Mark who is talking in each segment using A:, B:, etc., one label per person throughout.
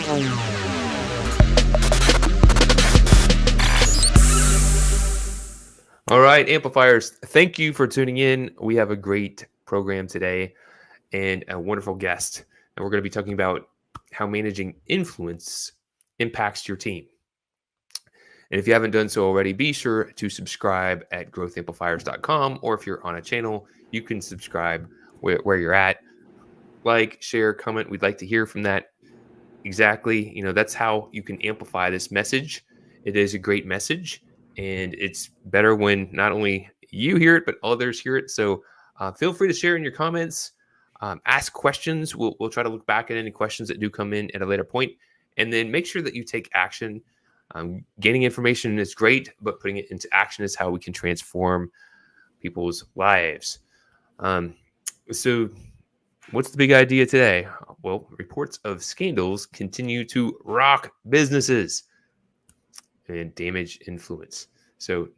A: All right, Amplifiers, thank you for tuning in. We have a great program today and a wonderful guest. And we're going to be talking about how managing influence impacts your team. And if you haven't done so already, be sure to subscribe at growthamplifiers.com. Or if you're on a channel, you can subscribe where you're at. Like, share, comment. We'd like to hear from that. Exactly. That's how you can amplify this message. It is a great message. And it's better when not only you hear it, but others hear it. So feel free to share in your comments. Ask questions. We'll try to look back at any questions that do come in at a later point. And then make sure that you take action. Gaining information is great, but putting it into action is how we can transform people's lives. So what's the big idea today? Well, reports of scandals continue to rock businesses and damage influence. So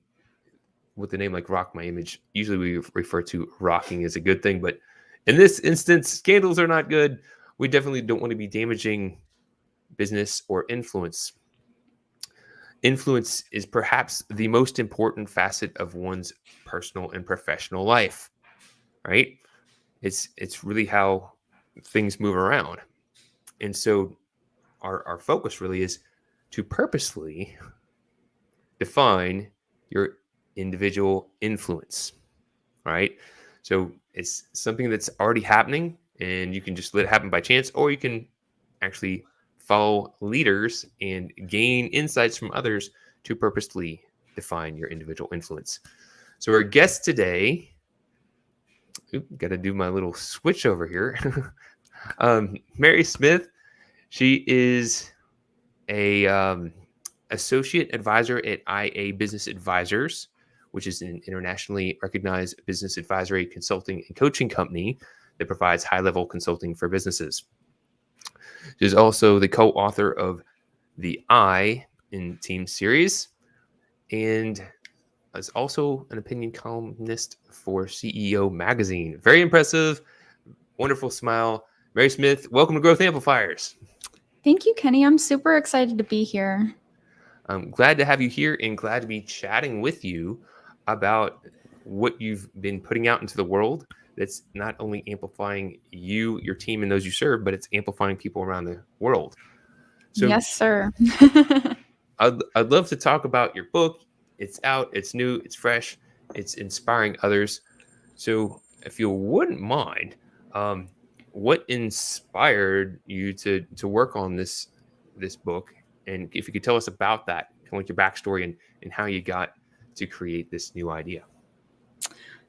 A: with the name like Rock My Image, usually we refer to rocking as a good thing, but in this instance, scandals are not good. We definitely don't want to be damaging business or influence. Influence is perhaps the most important facet of one's personal and professional life, right? It's really how things move around. And so our focus really is to purposely define your individual influence, right? So it's something that's already happening and you can just let it happen by chance, or you can actually follow leaders and gain insights from others to purposely define your individual influence. So our guest today, got to do my little switch over here. Mary Smith, she is a associate advisor at IA Business Advisors, which is an internationally recognized business advisory, consulting, and coaching company that provides high-level consulting for businesses. She's also the co-author of the I in Team series and is also an opinion columnist for CEO Magazine. Very impressive, wonderful smile. Mary Smith, welcome to Growth Amplifiers.
B: Thank you, Kenny. I'm super excited to be here.
A: I'm glad to have you here and glad to be chatting with you about what you've been putting out into the world. That's not only amplifying you, your team, and those you serve, but it's amplifying people around the world. So,
B: yes, sir.
A: I'd love to talk about your book. It's out, it's new, it's fresh, it's inspiring others. So if you wouldn't mind, what inspired you to work on this book? And if you could tell us about that, kind of like your backstory and how you got to create this new idea.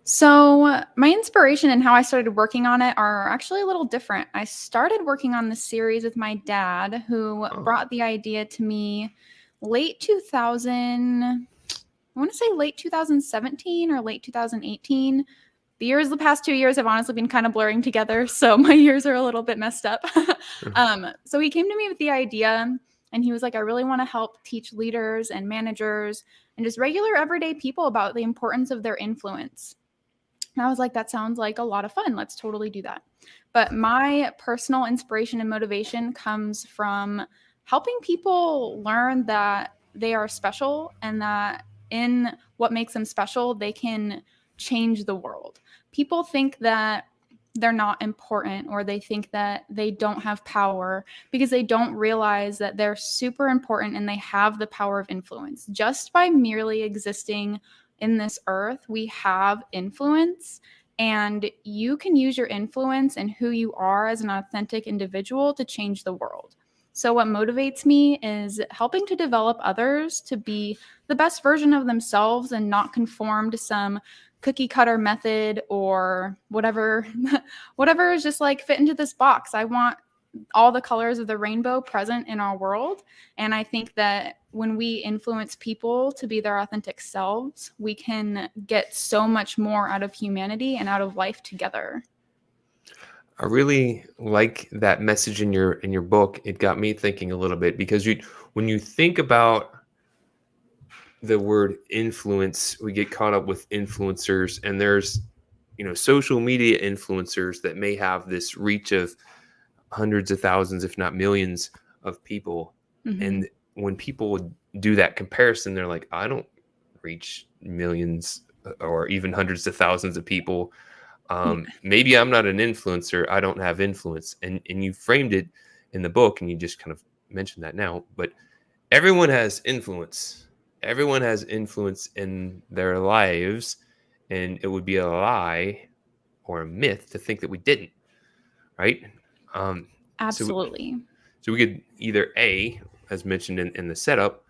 B: So my inspiration and how I started working on it are actually a little different. I started working on this series with my dad, who brought the idea to me late 2017 or late 2018. The past 2 years have honestly been kind of blurring together, so my years are a little bit messed up. So he came to me with the idea, and he was like, I really want to help teach leaders and managers and just regular everyday people about the importance of their influence. And I was like, that sounds like a lot of fun. Let's totally do that. But my personal inspiration and motivation comes from helping people learn that they are special and that in what makes them special, they can change the world. People think that they're not important, or they think that they don't have power because they don't realize that they're super important and they have the power of influence. Just by merely existing in this earth, we have influence, and you can use your influence and who you are as an authentic individual to change the world. So what motivates me is helping to develop others to be the best version of themselves and not conform to some cookie cutter method or whatever is just like fit into this box. I want all the colors of the rainbow present in our world. And I think that when we influence people to be their authentic selves, we can get so much more out of humanity and out of life together.
A: I really like that message in your book. It got me thinking a little bit, because when you think about the word influence, we get caught up with influencers, and there's social media influencers that may have this reach of hundreds of thousands, if not millions of people.
B: Mhm.
A: And when people do that comparison, they're like, I don't reach millions or even hundreds of thousands of people.
B: Yeah.
A: Maybe I'm not an influencer. I don't have influence. And you framed it in the book, and you just kind of mentioned that now. But everyone has influence. Everyone has influence in their lives, and it would be a lie or a myth to think that we didn't, right? Um, so,
B: Absolutely.
A: so we could either A, as mentioned in the setup,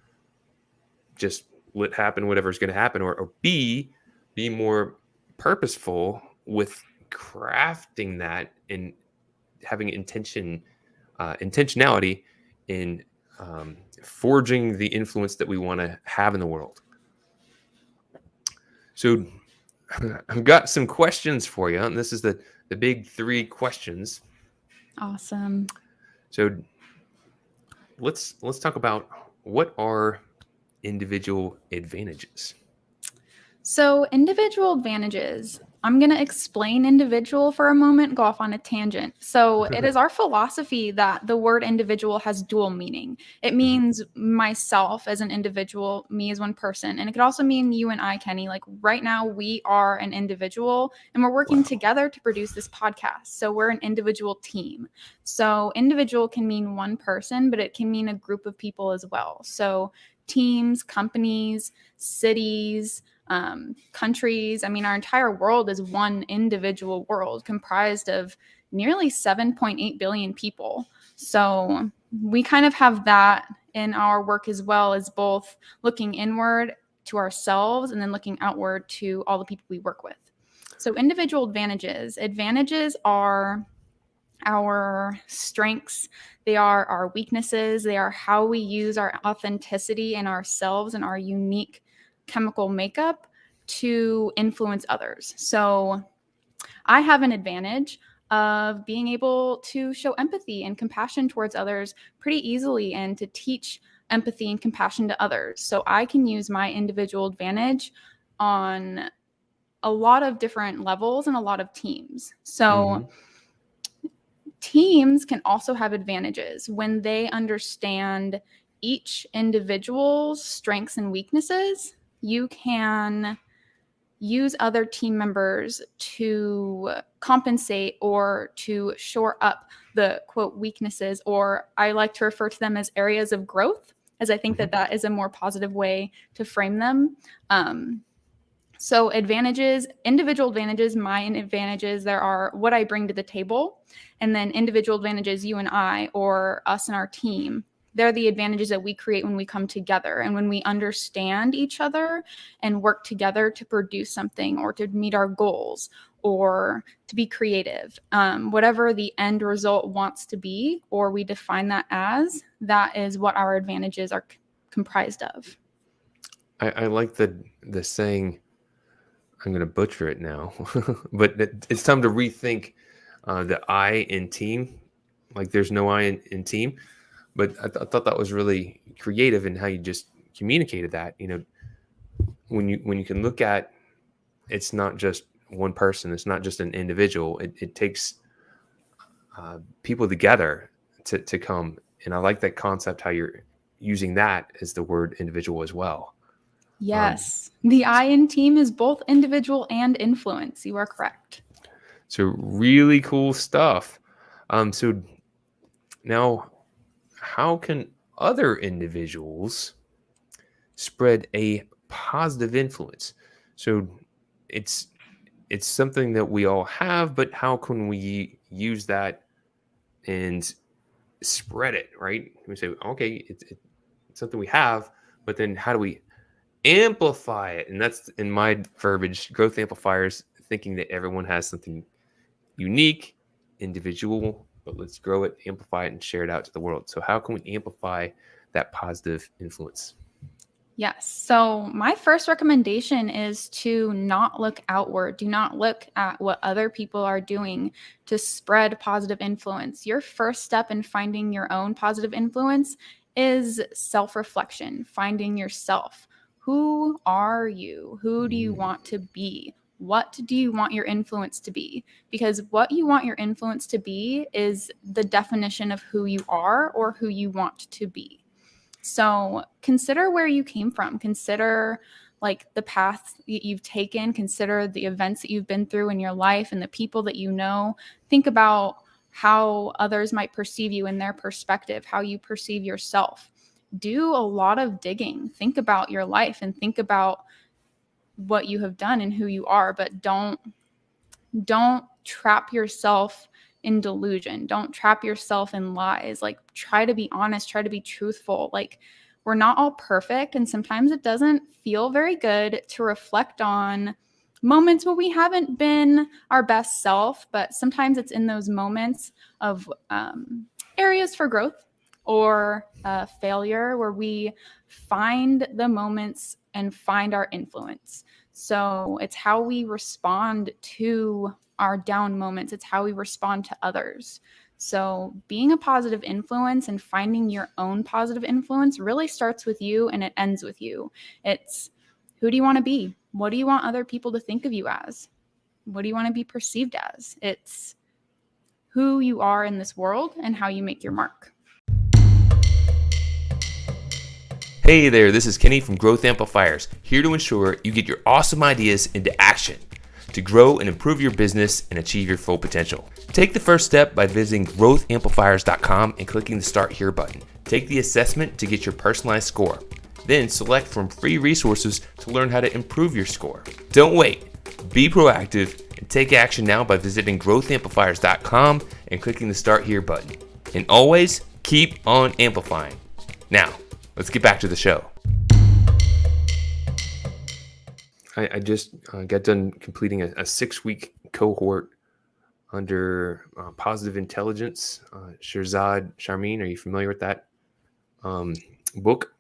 A: just let happen whatever's going to happen, or B, be more purposeful with crafting that and having intentionality in forging the influence that we want to have in the world. So I've got some questions for you, and this is the big three questions.
B: Awesome.
A: So let's talk about what are individual advantages.
B: So, individual advantages. I'm going to explain individual for a moment, go off on a tangent. So, it is our philosophy that the word individual has dual meaning. It
A: Mhm.
B: means myself as an individual, me as one person, and it could also mean you and I, Kenny. Like right now, we are an individual and we're working
A: Wow.
B: together to produce this podcast. So, we're an individual team. So, individual can mean one person, but it can mean a group of people as well. So, teams, companies, cities, countries. I mean, our entire world is one individual world comprised of nearly 7.8 billion people. So we kind of have that in our work as well, as both looking inward to ourselves and then looking outward to all the people we work with. So individual advantages. Advantages are our strengths, they are our weaknesses, they are how we use our authenticity and ourselves and our unique chemical makeup to influence others. So I have an advantage of being able to show empathy and compassion towards others pretty easily and to teach empathy and compassion to others. So I can use my individual advantage on a lot of different levels and a lot of teams. So
A: Mhm.
B: teams can also have advantages when they understand each individual's strengths and weaknesses. You can use other team members to compensate or to shore up the quote weaknesses, or I like to refer to them as areas of growth, as I think that
A: Mhm.
B: that is a more positive way to frame them. So advantages, individual advantages, my advantages, there are what I bring to the table, and then individual advantages, you and I, or us and our team. They're the advantages that we create when we come together and when we understand each other and work together to produce something or to meet our goals or to be creative. Whatever the end result wants to be, or we define that as, that is what our advantages are comprised of.
A: I like the saying. I'm going to butcher it now, but it's time to rethink the I in team. Like there's no I in team, but I thought that was really creative in how you just communicated that. When you can look at, it's not just one person, it's not just an individual. It takes people together to come, and I like that concept. How you're using that as the word individual as well. Um,
B: Yes. The I in team is both individual and influence. You are correct.
A: so really cool stuff. So now, how can other individuals spread a positive influence? So it's it's something that we all have, but how can we use that and spread it? Right? We say, okay, it's something we have, but then how do we amplify it? And that's in my verbiage, growth amplifiers, thinking that everyone has something unique, individual, but let's grow it, amplify it, and share it out to the world. So, how can we amplify that positive influence?
B: Yes. So, my first recommendation is to not look outward. Do not look at what other people are doing to spread positive influence. Your first step in finding your own positive influence is self reflection, finding yourself. Who are you? Who do you
A: Mm.
B: want to be? what do you want your influence to be? Because what you want your influence to be is the definition of who you are or who you want to be. So consider where you came from. Consider like the path that you've taken. Consider the events that you've been through in your life and the people that you know. Think about how others might perceive you in their perspective, how you perceive yourself. Do a lot of digging. Think about your life and think about what you have done and who you are, but don't trap yourself in delusion. Don't trap yourself in lies. Like, try to be honest, try to be truthful. Like, we're not all perfect, and sometimes it doesn't feel very good to reflect on moments where we haven't been our best self, but sometimes it's in those moments of areas for growth or failure where we find the moments and find our influence. So it's how we respond to our down moments. It's how we respond to others. So being a positive influence and finding your own positive influence really starts with you and it ends with you. It's, who do you want to be? What do you want other people to think of you as? What do you want to be perceived as? It's who you are in this world and how you make your mark.
A: Hey there, this is Kenny from Growth Amplifiers, here to ensure you get your awesome ideas into action to grow and improve your business and achieve your full potential. Take the first step by visiting growthamplifiers.com and clicking the Start Here button. Take the assessment to get your personalized score. Then select from free resources to learn how to improve your score. Don't wait. Be proactive and take action now by visiting growthamplifiers.com and clicking the Start Here button. And always keep on amplifying. Now, let's get back to the show. I just got done completing a 6-week cohort under Positive Intelligence. Shirzad Sharmin, are you familiar with that book,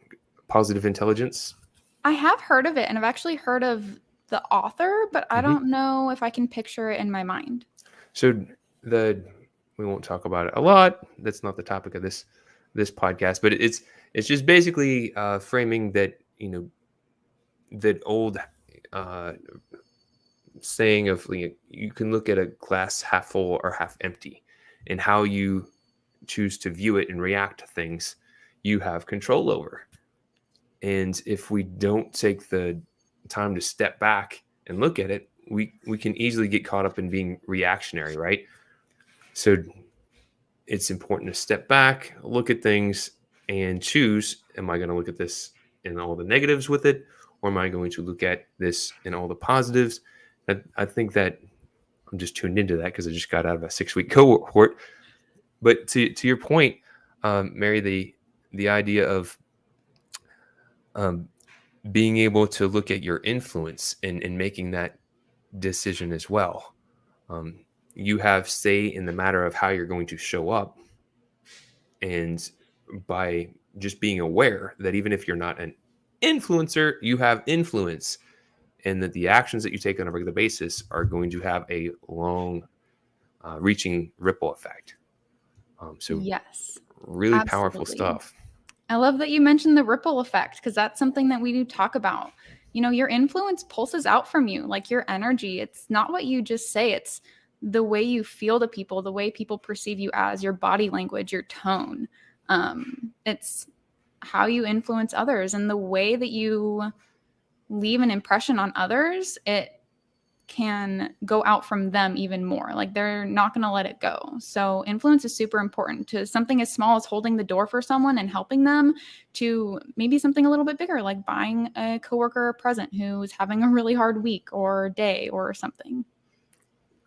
A: Positive Intelligence?
B: I have heard of it, and I've actually heard of the author, but I don't know if I can picture it in my mind.
A: So we won't talk about it a lot. That's not the topic of this podcast, but it's just basically framing that, that old saying of, you can look at a glass half full or half empty, and how you choose to view it and react to things you have control over. And if we don't take the time to step back and look at it, we can easily get caught up in being reactionary, right? So it's important to step back, look at things, and choose, am I going to look at this and all the negatives with it, or am I going to look at this and all the positives? I think that I'm just tuned into that because I just got out of a 6-week cohort. But to your point, Mary, the idea of being able to look at your influence and making that decision as well. You have say in the matter of how you're going to show up. And by just being aware that even if you're not an influencer, you have influence, and that the actions that you take on a regular basis are going to have a long reaching ripple effect. So
B: yes,
A: really
B: absolutely.
A: Powerful stuff.
B: I love that you mentioned the ripple effect, because that's something that we do talk about. Your influence pulses out from you, like your energy. It's not what you just say. It's the way you feel to people, the way people perceive you as, your body language, your tone. It's how you influence others, and the way that you leave an impression on others, it can go out from them even more. Like, they're not going to let it go. So influence is super important, to something as small as holding the door for someone and helping them, to maybe something a little bit bigger, like buying a coworker a present who's having a really hard week or day or something.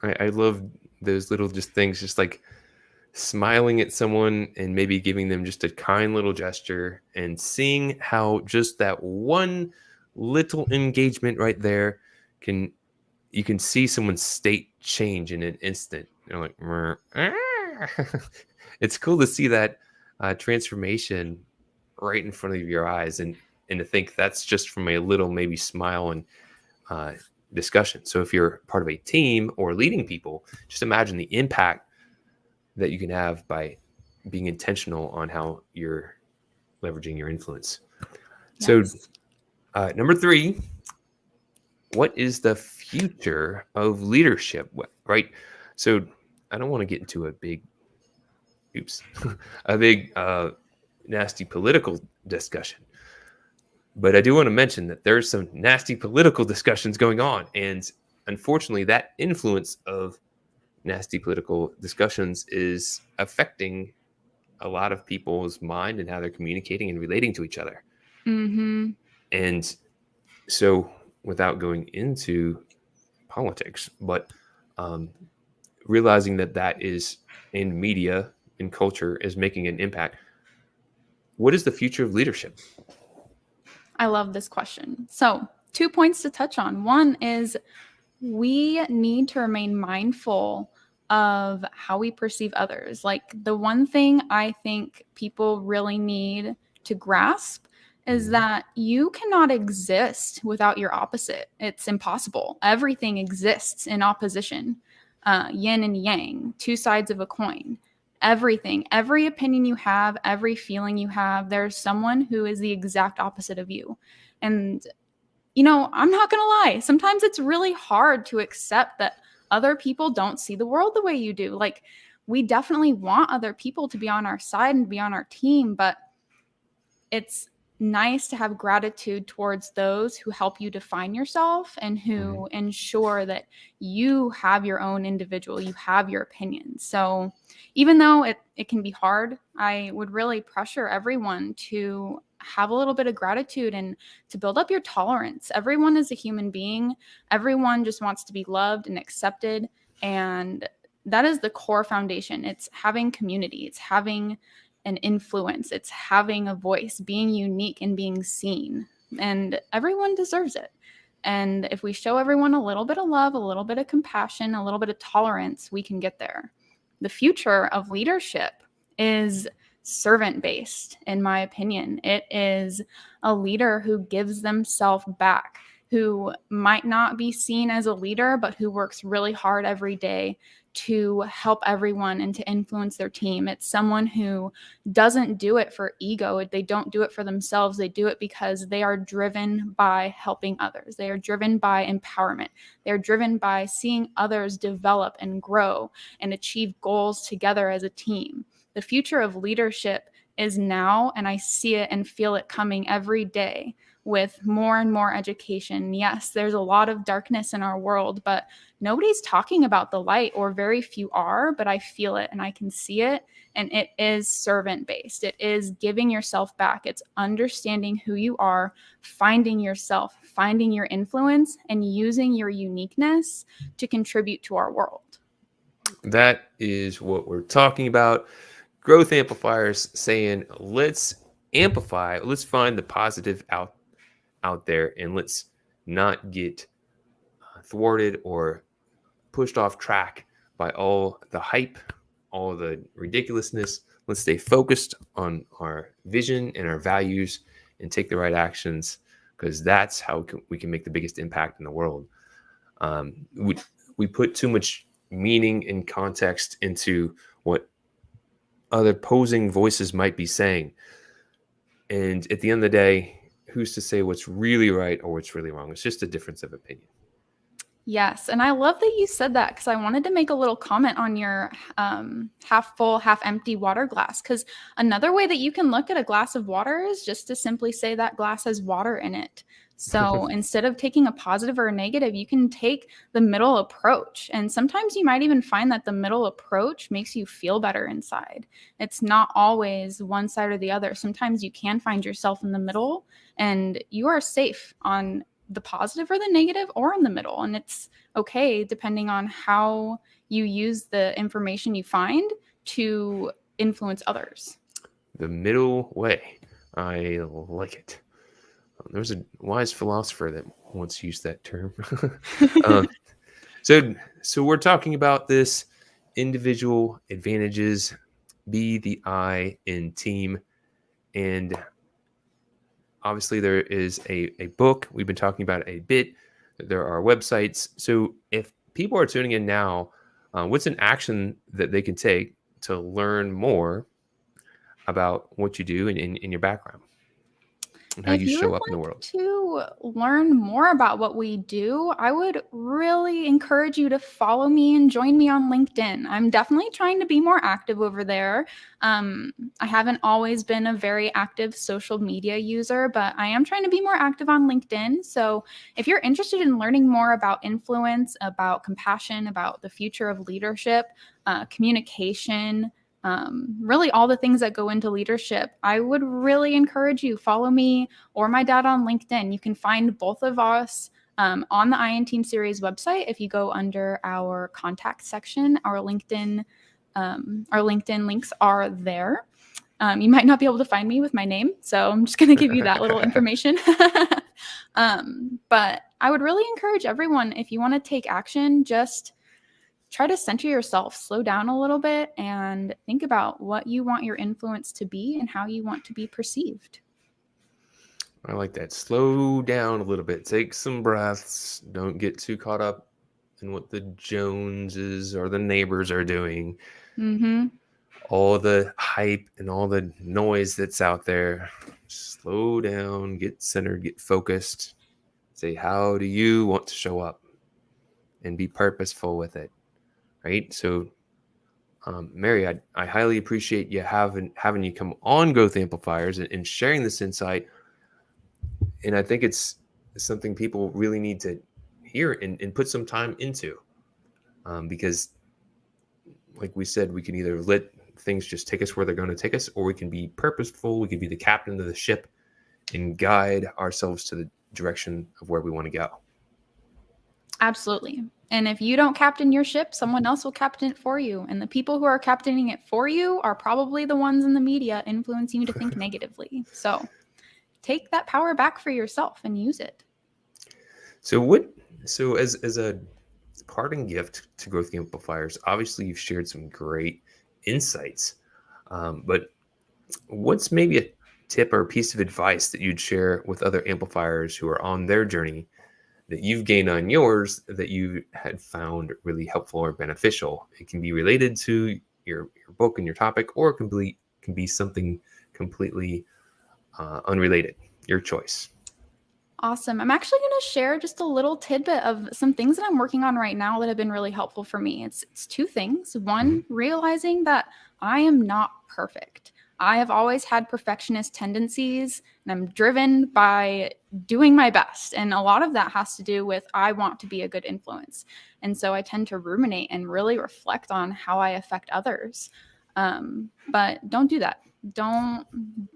A: I love those little just things, just like smiling at someone and maybe giving them just a kind little gesture, and seeing how just that one little engagement right there you can see someone's state change in an instant. Like, it's cool to see that transformation right in front of your eyes, and to think that's just from a little maybe smile and discussion. So if you're part of a team or leading people, just imagine the impact that you can have by being intentional on how you're leveraging your influence. Yes. So number 3, what is the future of leadership, right? So I don't want to get into a big, oops, a big, nasty political discussion, but I do want to mention that there's some nasty political discussions going on. And unfortunately, that influence of nasty political discussions is affecting a lot of people's mind and how they're communicating and relating to each other.
B: Mm-hmm.
A: And so, without going into politics, but um, realizing that that is in media and culture is making an impact. What is the future of leadership?
B: I love this question. So, 2 points to touch on. One is we need to remain mindful of how we perceive others. Like, the one thing I think people really need to grasp is
A: Mhm.
B: that you cannot exist without your opposite. It's impossible. Everything exists in opposition, yin and yang, two sides of a coin. Everything, every opinion you have, every feeling you have, there's someone who is the exact opposite of you. And I'm not going to lie. Sometimes it's really hard to accept that other people don't see the world the way you do. Like, we definitely want other people to be on our side and be on our team, but it's nice to have gratitude towards those who help you define yourself and
A: Mhm.
B: who ensure that you have your own individual, you have your opinions. So even though it can be hard, I would really pressure everyone to have a little bit of gratitude and to build up your tolerance. Everyone is a human being. Everyone just wants to be loved and accepted. And that is the core foundation. It's having community. It's having an influence. It's having a voice, being unique and being seen. And everyone deserves it. And if we show everyone a little bit of love, a little bit of compassion, a little bit of tolerance, we can get there. The future of leadership is servant based, in my opinion. It is a leader who gives themselves back, who might not be seen as a leader, but who works really hard every day to help everyone and to influence their team. It's someone who doesn't do it for ego. They don't do it for themselves. They do it because they are driven by helping others. They are driven by empowerment. They're driven by seeing others develop and grow and achieve goals together as a team. The future of leadership is now, and I see it and feel it coming every day with more and more education. Yes, there's a lot of darkness in our world, but nobody's talking about the light, or very few are, but I feel it and I can see it. And it is servant based. It is giving yourself back. It's understanding who you are, finding yourself, finding your influence, and using your uniqueness to contribute to our world.
A: That is what we're talking about. Growth amplifiers saying, let's amplify, let's find the positive out there, and let's not get thwarted or pushed off track by all the hype, all the ridiculousness. Let's stay focused on our vision and our values and take the right actions, because that's how we can make the biggest impact in the world. We put too much meaning and context into what other opposing voices might be saying. And at the end of the day, who's to say what's really right or what's really wrong? It's just a difference of opinion.
B: Yes, and I love that you said that, because I wanted to make a little comment on your half full, half empty water glass. Because another way that you can look at a glass of water is just to simply say that glass has water in it. So instead of taking a positive or a negative, you can take the middle approach. And sometimes you might even find that the middle approach makes you feel better inside. It's not always one side or the other. Sometimes you can find yourself in the middle and you are safe on the positive or the negative or in the middle. And it's okay depending on how you use the information you find to influence others.
A: The middle way. I like it. There was a wise philosopher that once used that term. um, so we're talking about this individual advantages, be the I in team, and obviously there is a book we've been talking about a bit. There are websites. So if people are tuning in now, what's an action that they can take to learn more about what you do and in your background? and how
B: If
A: you
B: you would
A: show up in the
B: like
A: world.
B: to learn more about what we do, I would really encourage you to follow me and join me on LinkedIn. I'm definitely trying to be more active over there. I haven't always been a very active social media user, but I am trying to be more active on LinkedIn. So if you're interested in learning more about influence, about compassion, about the future of leadership, communication, really all the things that go into leadership, I would really encourage you follow me or my dad on LinkedIn. You can find both of us on the IN Team Series website. If you go under our contact section, our LinkedIn links are there. You might not be able to find me with my name, so I'm just going to give you that little information. But I would really encourage everyone, if you want to take action, just try to center yourself, slow down a little bit, and think about what you want your influence to be and how you want to be perceived.
A: I like that. Slow down a little bit. Take some breaths. Don't get too caught up in what the Joneses or the neighbors are doing.
B: Mm-hmm.
A: All the hype and all the noise that's out there. Slow down, get centered, get focused. Say, how do you want to show up? And be purposeful with it. Right? So, Mary, I highly appreciate you having you come on Growth Amplifiers and sharing this insight. And I think it's something people really need to hear and put some time into, because, like we said, we can either let things just take us where they're going to take us, or we can be purposeful. We can be the captain of the ship and guide ourselves to the direction of where we want to go.
B: Absolutely. And if you don't captain your ship, someone else will captain it for you. And the people who are captaining it for you are probably the ones in the media influencing you to think negatively. So take that power back for yourself and use it.
A: So as a parting gift to Growth Amplifiers, obviously you've shared some great insights, but what's maybe a tip or a piece of advice that you'd share with other amplifiers who are on their journey that you've gained on yours that you had found really helpful or beneficial? It can be related to your book and your topic, or it can be something completely unrelated. Your choice.
B: Awesome. I'm actually going to share just a little tidbit of some things that I'm working on right now that have been really helpful for me. It's two things. One, realizing that I am not perfect. I have always had perfectionist tendencies, and I'm driven by doing my best. And a lot of that has to do with I want to be a good influence. And so I tend to ruminate and really reflect on how I affect others. But don't do that. Don't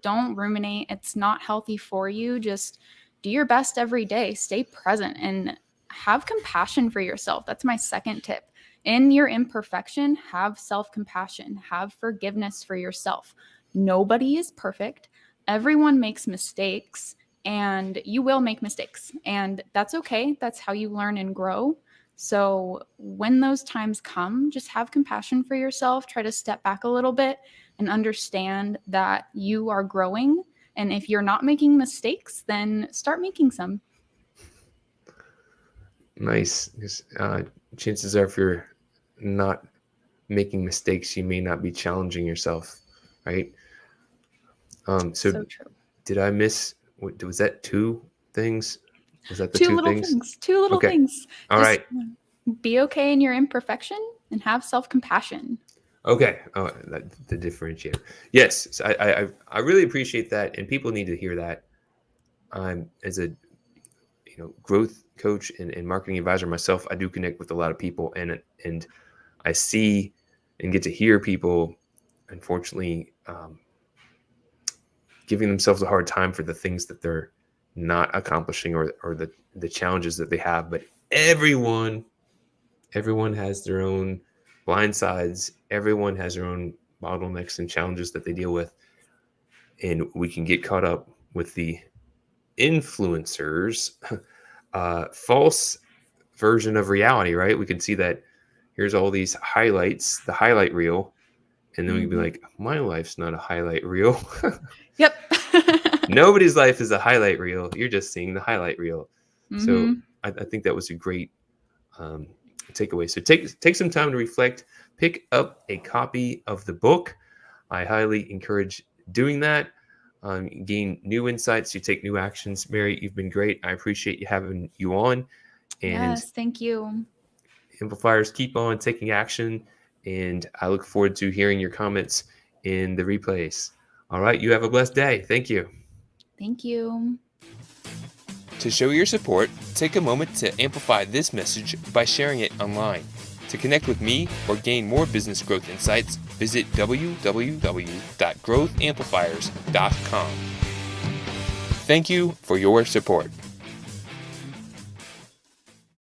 B: ruminate. It's not healthy for you. Just do your best every day. Stay present and have compassion for yourself. That's my second tip. In your imperfection, have self-compassion, have forgiveness for yourself. Nobody is perfect. Everyone makes mistakes, and you will make mistakes. And that's okay. That's how you learn and grow. So when those times come, just have compassion for yourself. Try to step back a little bit and understand that you are growing. And if you're not making mistakes, then start making some.
A: Nice. Chances are, if you're not making mistakes, you may not be challenging yourself, right? So
B: True.
A: did I miss? Was that two things? Was that the
B: Two
A: two
B: little
A: things?
B: things. Two little
A: Okay.
B: things.
A: All
B: Just
A: right.
B: be okay in your imperfection and have self-compassion.
A: Okay. Oh, the differentiator. Yes, so I really appreciate that, and people need to hear that. I'm as a growth coach and marketing advisor myself. I do connect with a lot of people, and I see and get to hear people, unfortunately, giving themselves a hard time for the things that they're not accomplishing, or the challenges that they have. But everyone has their own blind sides. Everyone has their own bottlenecks and challenges that they deal with. And we can get caught up with the influencers, false version of reality, right? We can see that here's all these highlights, the highlight reel. And then we'd be like, my life's not a highlight reel.
B: Yep.
A: Nobody's life is a highlight reel. You're just seeing the highlight reel. So
B: Mm-hmm.
A: I think that was a great takeaway. So take some time to reflect. Pick up a copy of the book. I highly encourage doing that. gain new insights, you take new actions. Mary, you've been great. I appreciate you having you on. And
B: Yes, thank you.
A: Amplifiers, keep on taking action. And I look forward to hearing your comments in the replays. All right, you have a blessed day. Thank you.
B: Thank you.
A: To show your support, take a moment to amplify this message by sharing it online. To connect with me or gain more business growth insights, visit www.growthamplifiers.com. Thank you for your support.